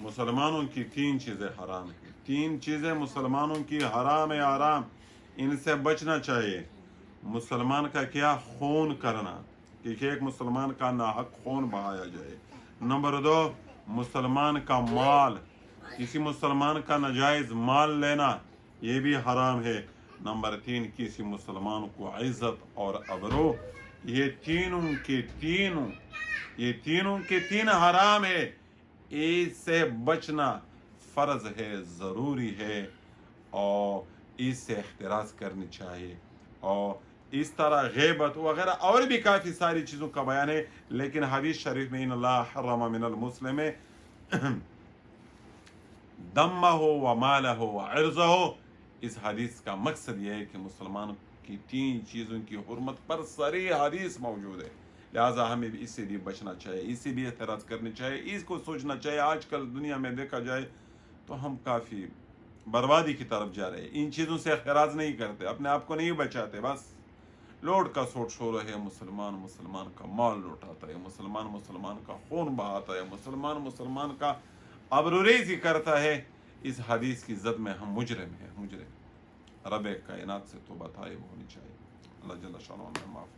مسلمانوں کی 3 چیزیں حرام ہیں، 3 چیزیں مسلمانوں کی حرام ہے، حرام، ان سے بچنا چاہیے۔ مسلمان کا کیا؟ خون کرنا، کہ ایک مسلمان کا ناحق خون بہایا جائے۔ نمبر 2، مسلمان کا مال، کسی مسلمان کا ناجائز مال لینا، یہ بھی حرام ہے۔ نمبر 3، کسی مسلمان کو عزت اور ابرو، یہ تینوں کے تین حرام ہے، اس سے بچنا فرض ہے، ضروری ہے، اور اس سے احتراز کرنی چاہیے۔ اور اس طرح غیبت وغیرہ اور بھی کافی ساری چیزوں کا بیان ہے، لیکن حدیث شریف میں ان اللہ حرم من المسلم دمہ و مالہ و عرضہ، اس حدیث کا مقصد یہ ہے کہ مسلمان کی 3 چیزوں کی حرمت پر صریح حدیث موجود ہے، لہٰذا ہمیں اس سے بھی بچنا چاہیے، اس سے بھی احتراز کرنی چاہیے، اس کو سوچنا چاہیے۔ آج کل دنیا میں دیکھا جائے تو ہم کافی بربادی کی طرف جا رہے ہیں، ان چیزوں سے احتراز نہیں کرتے، اپنے آپ کو نہیں بچاتے، بس لوٹ کا سوٹ شور ہے، مسلمان کا مال لوٹاتا ہے، مسلمان کا خون بہاتا ہے، مسلمان کا ابروریزی کرتا ہے۔ اس حدیث کی زد میں ہم مجرم ہیں، رب کائنات سے توبہ طائب ہونی چاہیے۔ اللہ جل شانہ ہمیں معاف